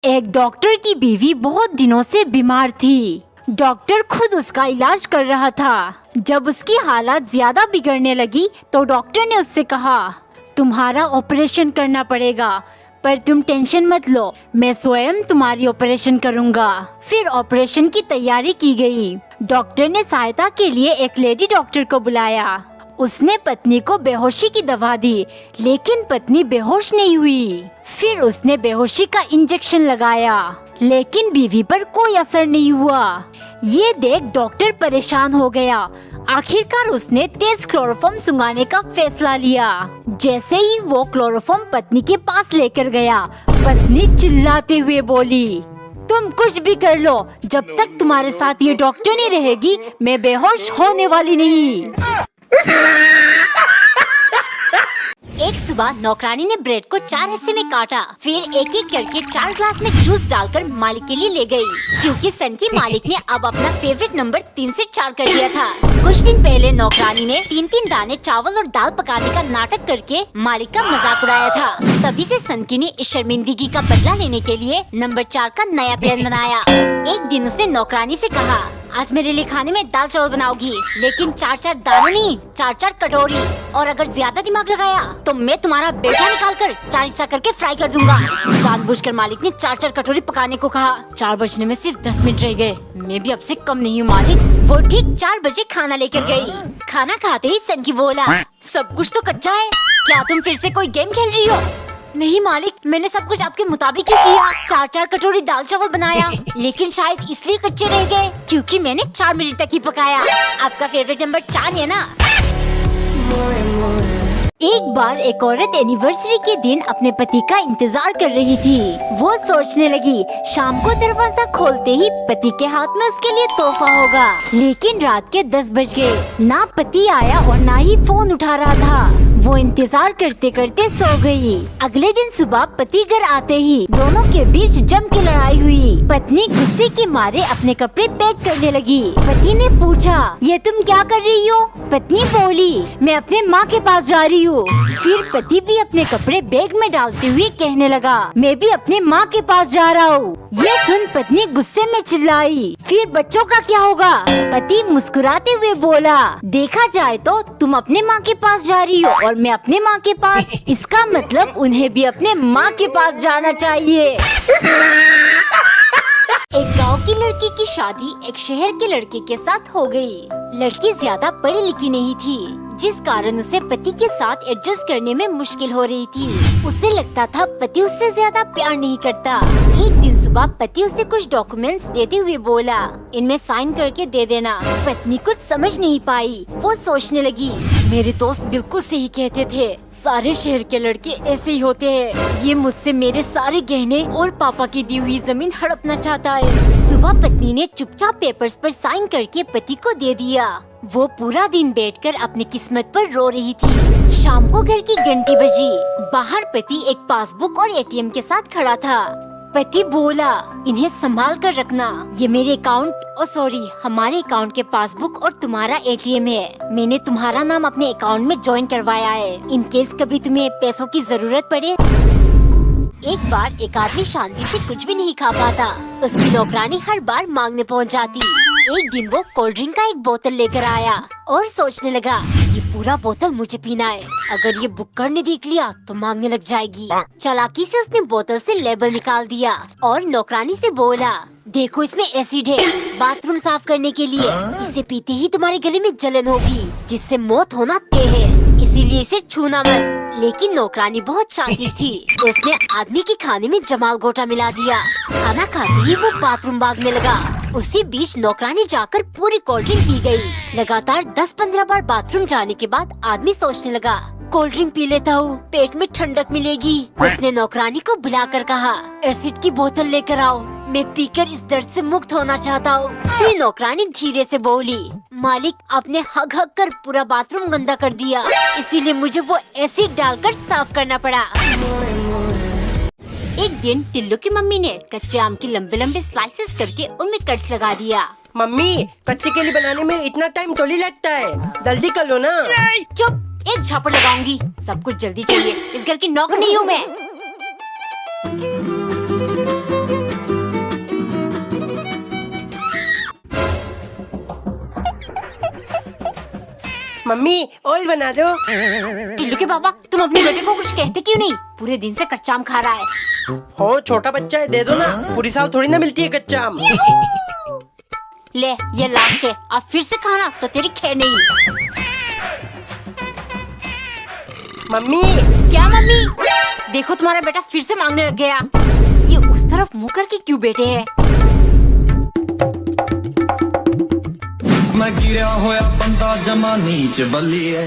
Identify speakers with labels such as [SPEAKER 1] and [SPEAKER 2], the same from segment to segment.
[SPEAKER 1] एक डॉक्टर की बीवी बहुत दिनों से बीमार थी। डॉक्टर खुद उसका इलाज कर रहा था। जब उसकी हालत ज्यादा बिगड़ने लगी तो डॉक्टर ने उससे कहा, तुम्हारा ऑपरेशन करना पड़ेगा, पर तुम टेंशन मत लो, मैं स्वयं तुम्हारी ऑपरेशन करूंगा। फिर ऑपरेशन की तैयारी की गई। डॉक्टर ने सहायता के लिए एक लेडी डॉक्टर को बुलाया। उसने पत्नी को बेहोशी की दवा दी, लेकिन पत्नी बेहोश नहीं हुई। फिर उसने बेहोशी का इंजेक्शन लगाया, लेकिन बीवी पर कोई असर नहीं हुआ। ये देख डॉक्टर परेशान हो गया। आखिरकार उसने तेज क्लोरोफॉर्म सुंघाने का फैसला लिया। जैसे ही वो क्लोरोफॉर्म पत्नी के पास लेकर गया, पत्नी चिल्लाते हुए बोली, तुम कुछ भी कर लो, जब तक तुम्हारे साथ ये डॉक्टर नहीं रहेगी, मैं बेहोश होने वाली नहीं।
[SPEAKER 2] एक सुबह नौकरानी ने ब्रेड को 4 हिस्से में काटा, फिर एक एक करके 4 ग्लास में जूस डालकर मालिक के लिए ले गई, क्योंकि सन की मालिक ने अब अपना फेवरेट नंबर 3 से 4 कर दिया था। कुछ दिन पहले नौकरानी ने 3-3 दाने चावल और दाल पकाने का नाटक करके मालिक का मजाक उड़ाया था। तभी से सनकी ने इस शर्मिंदगी का बदला लेने के लिए नंबर 4 का नया प्लान बनाया। एक दिन उसने नौकरानी से कहा, आज मेरे लिए खाने में दाल चावल बनाओगी, लेकिन 4-4 दाने नहीं, 4-4 कटोरी, और अगर ज्यादा दिमाग लगाया तो मैं तुम्हारा बेटा निकाल कर 4 हिस्सा करके फ्राई कर दूंगा। जानबूझकर मालिक ने 4-4 कटोरी पकाने को कहा। 4 बजने में सिर्फ 10 मिनट रह गए। मैं भी अब से कम नहीं हूँ मालिक। वो ठीक 4 बजे खाना लेकर गई। खाना खाते ही सनकी बोला, सब कुछ तो कच्चा है, क्या तुम फिर से कोई गेम खेल रही हो? नहीं मालिक, मैंने सब कुछ आपके मुताबिक ही किया। 4-4 कटोरी दाल चावल बनाया, लेकिन शायद इसलिए कच्चे रह गए क्योंकि मैंने 4 मिनट तक ही पकाया। आपका फेवरेट नंबर 4 है ना?
[SPEAKER 1] एक बार एक औरत एनिवर्सरी के दिन अपने पति का इंतजार कर रही थी। वो सोचने लगी, शाम को दरवाजा खोलते ही पति के हाथ में उसके लिए तोहफा होगा। लेकिन रात के 10 बज गए, ना पति आया और ना ही फोन उठा रहा था। वो इंतजार करते करते सो गई। अगले दिन सुबह पति घर आते ही दोनों के बीच जम के लड़ाई हुई। पत्नी गुस्से के मारे अपने कपड़े पैक करने लगी। पति ने पूछा, ये तुम क्या कर रही हो? पत्नी बोली, मैं अपने माँ के पास जा रही हूँ। फिर पति भी अपने कपड़े बैग में डालते हुए कहने लगा, मैं भी अपने माँ के पास जा रहा हूँ। ये सुन पत्नी गुस्से में चिल्लाई, फिर बच्चों का क्या होगा? पति मुस्कुराते हुए बोला, देखा जाए तो तुम अपने माँ के पास जा रही हो और मैं अपने माँ के पास। इसका मतलब उन्हें भी अपने माँ के पास जाना चाहिए।
[SPEAKER 2] एक गांव की लड़की की शादी एक शहर के लड़के के साथ हो गई। लड़की ज्यादा पढ़ी लिखी नहीं थी, जिस कारण उसे पति के साथ एडजस्ट करने में मुश्किल हो रही थी। उसे लगता था पति उससे ज्यादा प्यार नहीं करता। एक दिन सुबह पति उसे कुछ डॉक्यूमेंट्स देते हुए बोला, इनमें साइन करके दे देना। पत्नी कुछ समझ नहीं पाई। वो सोचने लगी, मेरे दोस्त बिल्कुल सही कहते थे, सारे शहर के लड़के ऐसे ही होते हैं। ये मुझसे मेरे सारे गहने और पापा की दी हुई जमीन हड़पना चाहता है। सुबह पत्नी ने चुपचाप पेपर्स पर साइन करके पति को दे दिया। वो पूरा दिन बैठकर अपनी किस्मत पर रो रही थी। शाम को घर की घंटी बजी। बाहर पति एक पासबुक और एटीएम के साथ खड़ा था। पति बोला, इन्हें संभाल कर रखना, ये मेरे हमारे अकाउंट के पासबुक और तुम्हारा एटीएम है। मैंने तुम्हारा नाम अपने अकाउंट में ज्वाइन करवाया है, इन केस कभी तुम्हें पैसों की जरूरत पड़े। एक बार एक आदमी शांति से कुछ भी नहीं खा पाता। उसकी नौकरानी हर बार मांगने पहुंच जाती। एक दिन वो कोल्ड ड्रिंक का एक बोतल लेकर आया और सोचने लगा, ये पूरा बोतल मुझे पीना है। अगर ये बुक्कड़ ने देख लिया तो मांगने लग जाएगी। चालाकी से उसने बोतल से लेबल निकाल दिया और नौकरानी से बोला, देखो इसमें एसिड है, बाथरूम साफ करने के लिए। इसे पीते ही तुम्हारे गले में जलन होगी, जिससे मौत होना तय है, इसीलिए इसे छूना मत। लेकिन नौकरानी बहुत शातिर थी। उसने आदमी के खाने में जमाल गोटा मिला दिया। खाना खाते ही वो बाथरूम भागने लगा। उसी बीच नौकरानी जाकर पूरी कोल्ड ड्रिंक पी गई। लगातार 10-15 बार बाथरूम जाने के बाद आदमी सोचने लगा, कोल्ड ड्रिंक पी लेता हूँ, पेट में ठंडक मिलेगी। उसने नौकरानी को बुलाकर कहा, एसिड की बोतल लेकर आओ, मैं पीकर इस दर्द से मुक्त होना चाहता हूँ। फिर नौकरानी धीरे से बोली, मालिक आपने हक हक कर पूरा बाथरूम गंदा कर दिया, इसीलिए मुझे वो एसिड डालकर साफ करना पड़ा। एक दिन टिल्लू की मम्मी ने कच्चे आम के लंबे लंबे स्लाइसेस करके उनमें कट्स लगा दिया।
[SPEAKER 3] मम्मी, कच्चे केले बनाने में इतना टाइम तो नहीं लगता है, जल्दी कर लो ना।
[SPEAKER 2] चुप, एक झापड़ लगाऊंगी। सब कुछ जल्दी चाहिए, इस घर की नौकर नहीं हूँ मैं।
[SPEAKER 3] मम्मी ऑयल बना दो।
[SPEAKER 2] टिल्लू के पापा, तुम अपने बेटे को कुछ कहते क्यों नहीं? पूरे दिन से कच्चा आम खा रहा है।
[SPEAKER 3] हो छोटा बच्चा है, दे दो ना, पूरी साल थोड़ी ना मिलती है कच्चा आम।
[SPEAKER 2] ले ये लास्ट है, अब फिर से खाना तो तेरी खैर नहीं।
[SPEAKER 3] मम्मी
[SPEAKER 2] क्या मम्मी? देखो तुम्हारा बेटा फिर से मांगने लग गया। ये उस तरफ मुंह करके क्यों बैठे हैं?
[SPEAKER 4] मैं गिरा होया बंदा जमा नीच बल्लिए।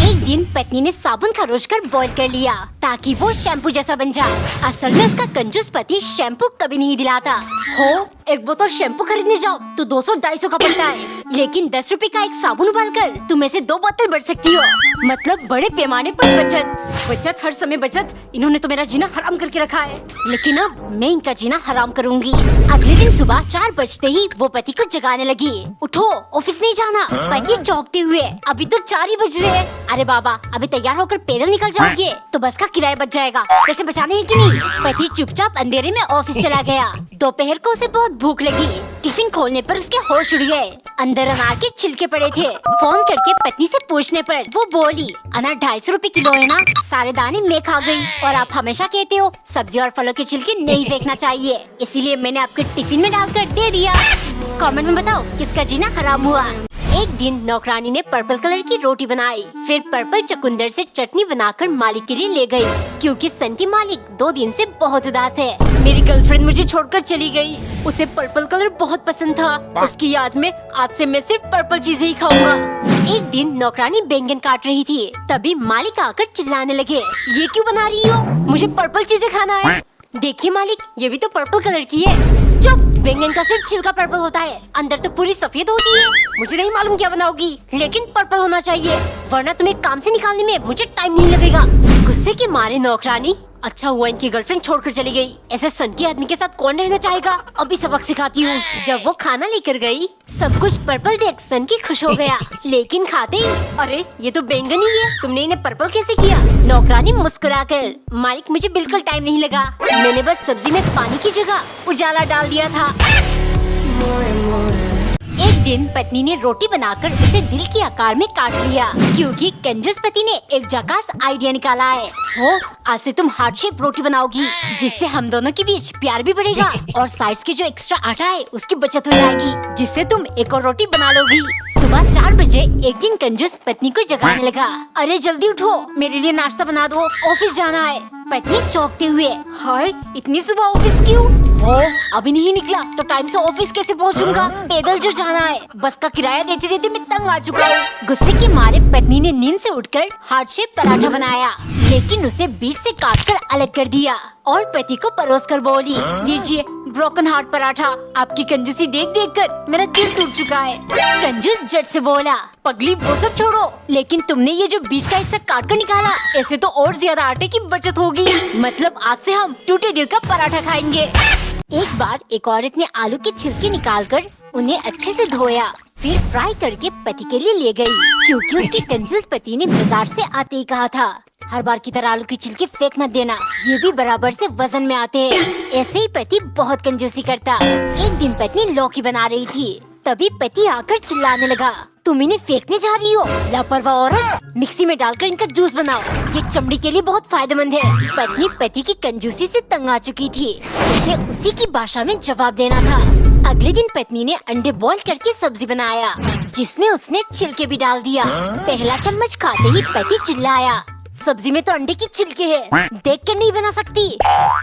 [SPEAKER 2] एक दिन पत्नी ने साबुन खरोच कर बॉईल कर लिया ताकि वो शैम्पू जैसा बन जाए। असल में उसका कंजूस पति शैम्पू कभी नहीं दिलाता। हो एक बोतल शैम्पू खरीदने जाओ तो 200-250 का पड़ता है, लेकिन 10 रुपए का एक साबुन उबाल कर तुम ऐसे 2 बोतल बढ़ सकती हो। मतलब बड़े पैमाने पर बचत, हर समय बचत। इन्होंने तो मेरा जीना हराम करके रखा है, लेकिन अब मैं इनका जीना हराम करूंगी। अगले दिन सुबह 4 बजते ही वो पति को जगाने लगी। उठो, ऑफिस नहीं जाना। पति चौंकते हुए, अभी तो 4 ही बज रहे हैं। अरे बाबा, अभी तैयार होकर पैदल निकल जाओगे तो बस का किराया बच जाएगा। पैसे बचाने हैं कि नहीं? पति चुपचाप अंधेरे में ऑफिस चला गया। दोपहर को उसे बहुत भूख लगी। टिफिन खोलने पर उसके होश उड़ गए। अंदर अनार के छिलके पड़े थे। फोन करके पत्नी से पूछने पर वो बोली, अनार 250 रुपए किलो है ना, सारे दाने मैं खा गई। और आप हमेशा कहते हो सब्जी और फलों के छिलके नहीं फेंकना चाहिए, इसीलिए मैंने आपके टिफिन में डालकर दे दिया। कमेंट में बताओ किसका जीना हराम हुआ। एक दिन नौकरानी ने पर्पल कलर की रोटी बनाई, फिर पर्पल चुकंदर से चटनी बनाकर मालिक के लिए ले गई, क्योंकि सन की मालिक 2 दिन से बहुत उदास है। मेरी गर्लफ्रेंड मुझे छोड़कर चली गई। उसे पर्पल कलर बहुत पसंद था। उसकी याद में आज से मैं सिर्फ पर्पल चीजें ही खाऊंगा। एक दिन नौकरानी बैंगन काट रही थी, तभी मालिक आकर चिल्लाने लगे, ये क्यों बना रही हो? मुझे पर्पल चीजें खाना है। देखिए मालिक, ये भी तो पर्पल कलर की है। चुप, बैंगन का सिर्फ छिलका पर्पल होता है, अंदर तो पूरी सफेद होती है। मुझे नहीं मालूम क्या बनाओगी, लेकिन पर्पल होना चाहिए, वरना तुम्हें काम से निकालने में मुझे टाइम नहीं लगेगा। गुस्से के मारे नौकरानी, अच्छा हुआ इनकी गर्लफ्रेंड छोड़कर चली गई। ऐसे सन के आदमी के साथ कौन रहना चाहेगा? अभी सबक सिखाती हूँ। जब वो खाना लेकर गई, सब कुछ पर्पल देख सन की खुश हो गया, लेकिन खाते ही, अरे ये तो बैंगन ही है, तुमने इन्हें पर्पल कैसे किया? नौकरानी मुस्कुराकर, मालिक मुझे बिल्कुल टाइम नहीं लगा, मैंने बस सब्जी में पानी की जगह उजाला डाल दिया था। एक दिन पत्नी ने रोटी बनाकर उसे दिल के आकार में काट लिया, क्योंकि कंजूस पति ने एक झकास आइडिया निकाला है। हो, आज से तुम हार्ट शेप रोटी बनाओगी, जिससे हम दोनों के बीच प्यार भी बढ़ेगा और साइज के जो एक्स्ट्रा आटा है उसकी बचत हो जाएगी, जिससे तुम एक और रोटी बना लोगी। सुबह 4 बजे एक दिन कंजूस पत्नी को जगाने लगा, अरे जल्दी उठो, मेरे लिए नाश्ता बना दो, ऑफिस जाना है। पत्नी चौंकते हुए, हाय इतनी सुबह ऑफिस क्यों? हो, अभी नहीं निकला तो टाइम से ऑफिस कैसे पहुंचूंगा? पैदल जो जाना है, बस का किराया देते देते मैं तंग आ चुका हूँ। गुस्से के मारे पत्नी ने नींद से उठकर हार्ट शेप पराठा बनाया, लेकिन उसे बीच से काटकर अलग कर दिया और पति को परोस कर बोली, लीजिए ब्रोकन हार्ट पराठा। आपकी कंजूसी देख देख कर मेरा दिल टूट चुका है। कंजूस झट से बोला, पगली वो सब छोड़ो, लेकिन तुमने ये जो बीच का हिस्सा काट कर निकाला, ऐसे तो और ज्यादा आटे की बचत होगी। मतलब आज से हम टूटे दिल का पराठा खाएंगे। एक बार एक औरत ने आलू के छिलके निकालकर उन्हें अच्छे से धोया, फिर फ्राई करके पति के लिए ले गई, क्योंकि उसके कंजूस पति ने बाजार से आते ही कहा था, हर बार की तरह आलू के छिलके फेंक मत देना, ये भी बराबर से वजन में आते हैं। ऐसे ही पति बहुत कंजूसी करता। एक दिन पत्नी लौकी बना रही थी, तभी पति आकर चिल्लाने लगा, तुम इन्हें फेंकने जा रही हो, लापरवाह औरत, मिक्सी में डालकर इनका जूस बनाओ, ये चमड़ी के लिए बहुत फायदेमंद है। पत्नी पति की कंजूसी से तंग आ चुकी थी, उसे उसी की भाषा में जवाब देना था। अगले दिन पत्नी ने अंडे बॉईल करके सब्जी बनाया, जिसमें उसने छिलके भी डाल दिया। पहला चम्मच खाते ही पति चिल्लाया, सब्जी में तो अंडे की छिलके हैं, देख कर नहीं बना सकती।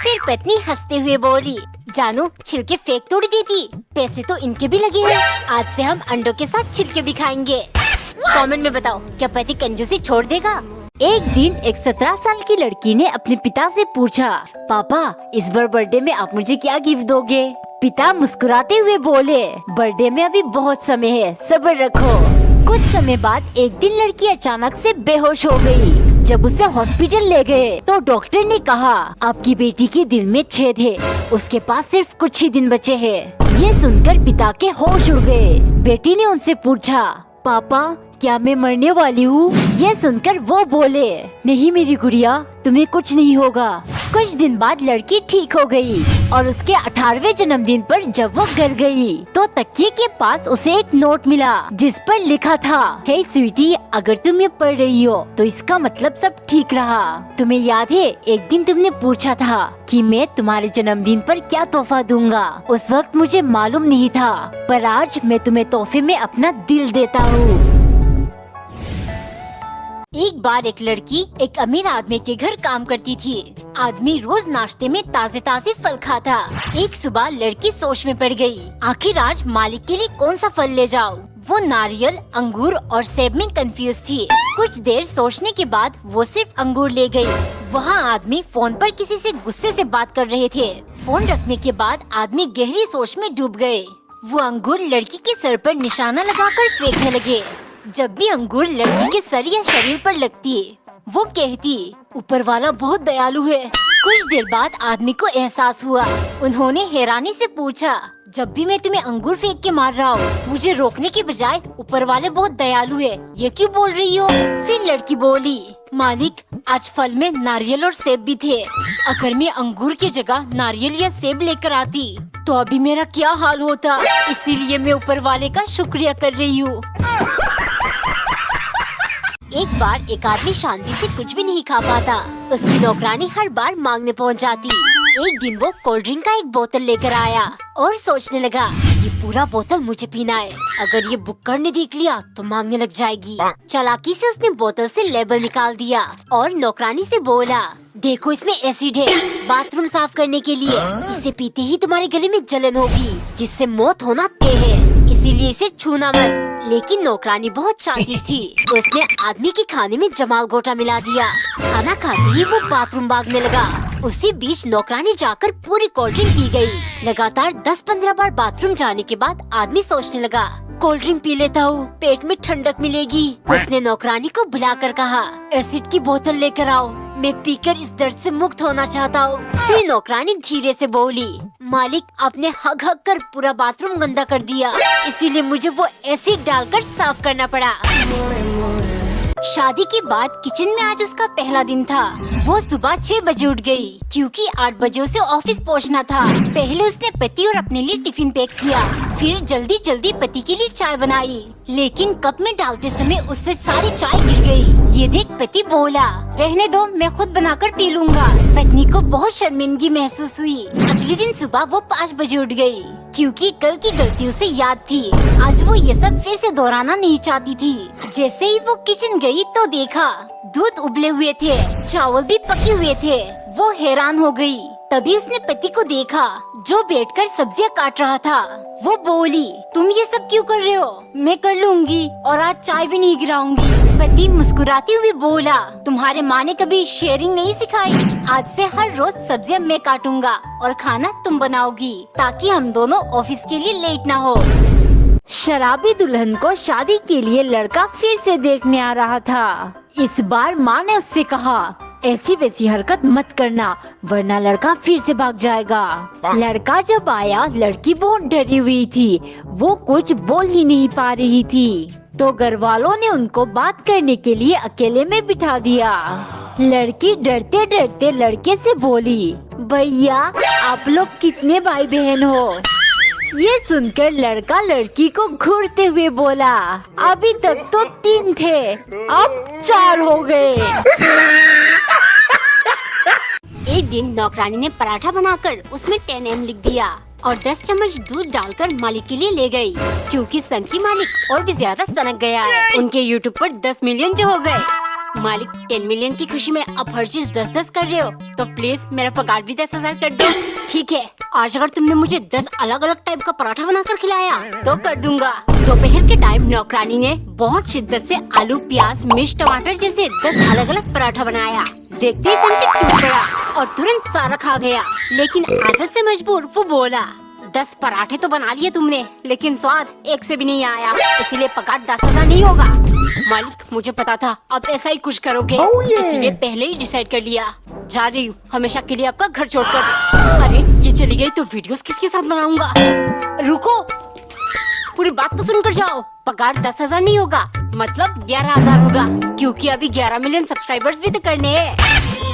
[SPEAKER 2] फिर पत्नी हंसते हुए बोली, जानू छिलके फेंक तोड़ी देती, पैसे तो इनके भी लगे हैं, आज से हम अंडों के साथ छिलके भी खाएंगे। कमेंट में बताओ, क्या पति कंजूसी छोड़ देगा?
[SPEAKER 1] एक दिन एक 17 साल की लड़की ने अपने पिता से पूछा, पापा इस बार बर्थडे में आप मुझे क्या गिफ्ट दोगे? पिता मुस्कुराते हुए बोले, बर्थडे में अभी बहुत समय है, सब्र रखो। कुछ समय बाद एक दिन लड़की अचानक से बेहोश हो गई। जब उसे हॉस्पिटल ले गए तो डॉक्टर ने कहा, आपकी बेटी के दिल में छेद है, उसके पास सिर्फ कुछ ही दिन बचे हैं। ये सुनकर पिता के होश उड़ गए। बेटी ने उनसे पूछा, पापा क्या मैं मरने वाली हूँ? यह सुनकर वो बोले, नहीं मेरी गुड़िया, तुम्हें कुछ नहीं होगा। कुछ दिन बाद लड़की ठीक हो गई और उसके 18वें जन्मदिन पर जब वो घर गई तो तकिए के पास उसे एक नोट मिला जिस पर लिखा था, हे स्वीटी, अगर तुम ये पढ़ रही हो तो इसका मतलब सब ठीक रहा। तुम्हें याद है एक दिन तुमने पूछा था कि मैं तुम्हारे जन्मदिन पर क्या तोहफा दूंगा। उस वक्त मुझे मालूम नहीं था, पर आज मैं तुम्हें तोहफे में अपना दिल देता हूँ।
[SPEAKER 2] एक बार एक लड़की एक अमीर आदमी के घर काम करती थी। आदमी रोज नाश्ते में ताजे ताजे फल खाता। एक सुबह लड़की सोच में पड़ गई, आखिर आज मालिक के लिए कौन सा फल ले जाऊं? वो नारियल, अंगूर और सेब में कंफ्यूज थी। कुछ देर सोचने के बाद वो सिर्फ अंगूर ले गई। वहाँ आदमी फोन पर किसी से गुस्से से बात कर रहे थे। फोन रखने के बाद आदमी गहरी सोच में डूब गए। वो अंगूर लड़की के सर पर निशाना लगाकर फेंकने लगे। जब भी अंगूर लड़की के सर या शरीर पर लगती, वो कहती, ऊपर वाला बहुत दयालु है। कुछ देर बाद आदमी को एहसास हुआ। उन्होंने हैरानी से पूछा, जब भी मैं तुम्हें अंगूर फेंक के मार रहा हूँ, मुझे रोकने के बजाय ऊपर वाले बहुत दयालु है, ये क्यों बोल रही हो? फिर लड़की बोली, मालिक, आज फल में नारियल और सेब भी थे। अगर मैं अंगूर की जगह नारियल या सेब लेकर आती तो अभी मेरा क्या हाल होता। इसीलिए मैं ऊपर वाले का शुक्रिया कर रही हूँ। एक बार एक आदमी शांति से कुछ भी नहीं खा पाता। उसकी नौकरानी हर बार मांगने पहुंच जाती। एक दिन वो कोल्ड ड्रिंक का एक बोतल लेकर आया और सोचने लगा, ये पूरा बोतल मुझे पीना है। अगर ये बुक्कड़ ने देख लिया तो मांगने लग जाएगी। चालाकी से उसने बोतल से लेबल निकाल दिया और नौकरानी से बोला, देखो इसमें एसिड है, बाथरूम साफ करने के लिए। इसे पीते ही तुम्हारे गले में जलन होगी, जिससे मौत होना तय है, इसीलिए इसे छूना मत। लेकिन नौकरानी बहुत शातिर थी, तो उसने आदमी के खाने में जमाल गोटा मिला दिया। खाना खाते ही वो बाथरूम भागने लगा। उसी बीच नौकरानी जाकर पूरी कोल्ड ड्रिंक पी गई। लगातार 10-15 बार बाथरूम जाने के बाद आदमी सोचने लगा, कोल्ड ड्रिंक पी लेता हूँ, पेट में ठंडक मिलेगी। उसने नौकरानी को बुलाकर कहा, एसिड की बोतल लेकर आओ, मैं पीकर इस दर्द से मुक्त होना चाहता हूँ। फिर नौकरानी धीरे से बोली, मालिक, आपने हक हक कर पूरा बाथरूम गंदा कर दिया, इसीलिए मुझे वो एसिड डालकर साफ करना पड़ा। शादी के बाद किचन में आज उसका पहला दिन था। वो सुबह 6 बजे उठ गई क्योंकि 8 बजे उसे ऑफिस पहुंचना था। पहले उसने पति और अपने लिए टिफिन पैक किया, फिर जल्दी जल्दी पति के लिए चाय बनाई। लेकिन कप में डालते समय उससे सारी चाय गिर गई। ये देख पति बोला, रहने दो, मैं खुद बनाकर पी लूंगा। पत्नी को बहुत शर्मिंदगी महसूस हुई। अगले दिन सुबह वो 5 बजे उठ गई क्योंकि कल की गलती उसे याद थी। आज वो ये सब फिर से दोहराना नहीं चाहती थी। जैसे ही वो किचन गई तो देखा दूध उबले हुए थे, चावल भी पके हुए थे। वो हैरान हो गई। तभी उसने पति को देखा जो बैठकर सब्जियां काट रहा था। वो बोली, तुम ये सब क्यों कर रहे हो? मैं कर लूंगी और आज चाय भी नहीं गिराऊंगी। पति मुस्कुराते हुए बोला, तुम्हारे माँ ने कभी शेयरिंग नहीं सिखाई? आज से हर रोज सब्जियां मैं काटूंगा और खाना तुम बनाओगी, ताकि हम दोनों ऑफिस के लिए लेट ना हो।
[SPEAKER 1] शराबी दुल्हन को शादी के लिए लड़का फिर से देखने आ रहा था। इस बार माँ ने उससे कहा, ऐसी वैसी हरकत मत करना वरना लड़का फिर से भाग जाएगा। लड़का जब आया, लड़की बहुत डरी हुई थी, वो कुछ बोल ही नहीं पा रही थी। तो घर वालों ने उनको बात करने के लिए अकेले में बिठा दिया। लड़की डरते डरते लड़के से बोली, भैया आप लोग कितने भाई बहन हो? ये सुनकर लड़का लड़की को घूरते हुए बोला, अभी तक तो 3 थे, अब 4 हो गए।
[SPEAKER 2] एक दिन नौकरानी ने पराठा बनाकर उसमें 10 m लिख दिया और 10 चम्मच दूध डालकर मालिक के लिए ले गई, क्योंकि सन की मालिक और भी ज्यादा सनक गया है। उनके यूट्यूब पर 10 मिलियन जो हो गए। मालिक 10 मिलियन की खुशी में अब हर चीज 10-10 कर रहे हो, तो प्लीज मेरा पगार भी 10,000 कर दो। ठीक है, आज अगर तुमने मुझे 10 अलग अलग टाइप का पराठा बनाकर खिलाया तो कर दूंगा। दोपहर के टाइम नौकरानी ने बहुत शिद्दत से आलू, प्याज, मिर्च, टमाटर जैसे 10 अलग अलग पराठा बनाया। देखते ही सन टूट पड़ा और तुरंत सारा खा गया। लेकिन आदत से मजबूर वो बोला, 10 पराठे तो बना लिए तुमने, लेकिन स्वाद एक से भी नहीं आया, इसीलिए पगार 10,000 नहीं होगा। मालिक मुझे पता था आप ऐसा ही कुछ करोगे, इसलिए पहले ही डिसाइड कर लिया। जा रही हूँ हमेशा के लिए आपका घर छोड़कर। अरे ये चली गई तो वीडियोस किसके साथ बनाऊंगा? रुको, पूरी बात तो सुनकर जाओ। पगार 10,000 नहीं होगा,
[SPEAKER 1] मतलब 11,000 होगा, क्योंकि अभी 11 मिलियन सब्सक्राइबर्स भी तो करने हैं।